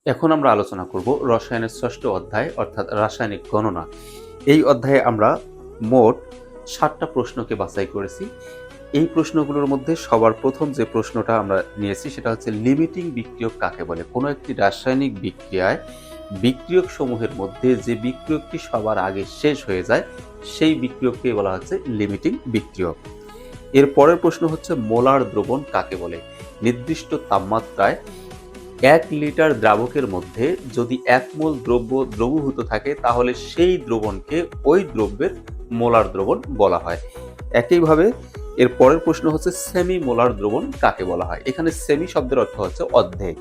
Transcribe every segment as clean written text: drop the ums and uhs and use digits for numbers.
এখন আমরা আলোচনা করব রসায়নের ষষ্ঠ অধ্যায় অর্থাৎ রাসায়নিক গণনা। এই অধ্যায়ে আমরা মোট 7টা প্রশ্নকে বাছাই করেছি। এই প্রশ্নগুলোর মধ্যে সবার প্রথম যে প্রশ্নটা আমরা নিয়েছি সেটা হচ্ছে লিমিটিং বিক্রিয়ক কাকে বলে। কোনো একটি রাসায়নিক বিক্রিয়ায় বিক্রিয়ক সমূহের মধ্যে যে বিক্রিয়কটি সবার আগে শেষ হয়ে যায় সেই বিক্রিয়ককে বলা হচ্ছে লিমিটিং বিক্রিয়ক। এর পরের প্রশ্ন হচ্ছে মোলার দ্রবণ কাকে বলে। নির্দিষ্ট তাপমাত্রায় 1 লিটার দ্রাবকের মধ্যে যদি 1 মোল দ্রব্য দ্রবীভূত থাকে তাহলে সেই দ্রবণকে ওই দ্রব্যের মোলার দ্রবণ বলা হয়। একইভাবে এর পরের প্রশ্ন হচ্ছে সেমি মোলার দ্রবণ কাকে বলা হয়। এখানে সেমি শব্দের অর্থ হচ্ছে অর্ধেক।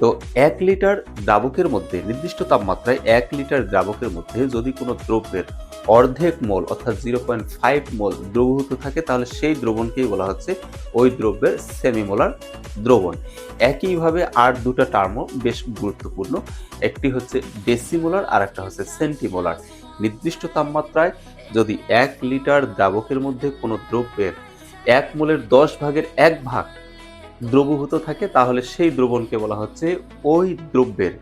তো 1 লিটার দ্রাবকের মধ্যে নির্দিষ্ট তাপমাত্রায় 1 লিটার দ্রাবকের মধ্যে যদি কোনো দ্রব্যের অর্ধেক মোল অর্থাৎ 0.5 মোল দ্রবীভূত থাকে তাহলে সেই দ্রবণকেই বলা হচ্ছে ওই দ্রব্যের সেমিমোলার দ্রবণ। একইভাবে আর দুটো টার্মও বেশ গুরুত্বপূর্ণ। একটি হচ্ছে ডেসিমোলার আর একটা হচ্ছে সেন্টিমোলার। নির্দিষ্ট তাপমাত্রায় যদি 1 লিটার দ্রাবকের মধ্যে কোনো দ্রব্যের 1 মোলের 10 ভাগের 1 ভাগ দ্রবীভূত থাকে তাহলে সেই দ্রবণকে বলা হচ্ছে ওই দ্রব্যের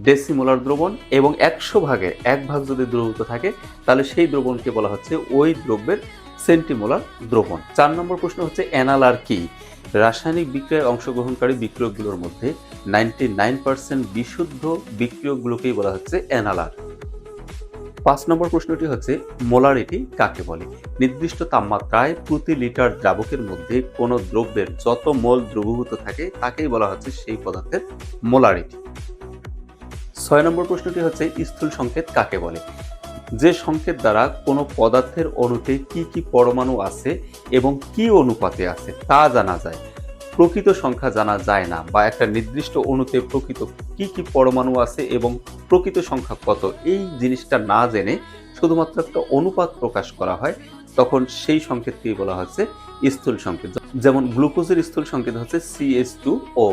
ডেসিমোলার দ্রবণ, এবং 100 ভাগের 1 ভাগ যদি দ্রবীভূত থাকে তাহলে সেই দ্রবণকে বলা হচ্ছে ওই দ্রব্যের সেন্টিমোলার দ্রবণ। 4 নম্বর প্রশ্ন হচ্ছে অ্যানালার কি। রাসায়নিক বিক্রিয়ায় অংশগ্রহণকারী বিক্রিয়কগুলোর মধ্যে 99% বিশুদ্ধ বিক্রিয়কগুলোকেই বলা হচ্ছে অ্যানালার। 5 নম্বর প্রশ্নটি হচ্ছে মোলারিটি কাকে বলে। নির্দিষ্ট তাপমাত্রায় প্রতি লিটার দ্রাবকের মধ্যে কোনো দ্রব্যের যত মোল দ্রবীভূত থাকে তাকেই বলা হচ্ছে সেই পদার্থের মোলারিটি। 6 নম্বর প্রশ্নটি হচ্ছে স্থূল সংকেত কাকে বলে। যে সংকেত দ্বারা কোনো পদার্থের অণুতে কি কি পরমাণু আছে এবং কি অনুপাতে আছে তা জানা যায়, প্রকৃত সংখ্যা জানা যায় না, বা একটা নির্দিষ্ট অণুতে প্রকৃত কি কি পরমাণু আছে এবং প্রকৃত সংখ্যা কত এই জিনিসটা না জেনে শুধুমাত্র একটা অনুপাত প্রকাশ করা হয়, তখন সেই সংকেতকেই বলা হচ্ছে স্থূল সংকেত। যেমন গ্লুকোজের স্থূল সংকেত হচ্ছে CH2O।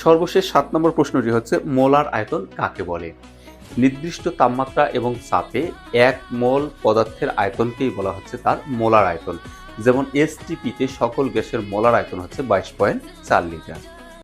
সর্বশেষ 7 নম্বর প্রশ্নটি হচ্ছে মোলার আয়তন কাকে বলে। নির্দিষ্ট তাপমাত্রা এবং চাপে 1 মোল পদার্থের আয়তনকেই বলা হচ্ছে তার মোলার আয়তন। যেমন STP তে সকল গ্যাসের মোলার আয়তন হচ্ছে 22.4 লিটার।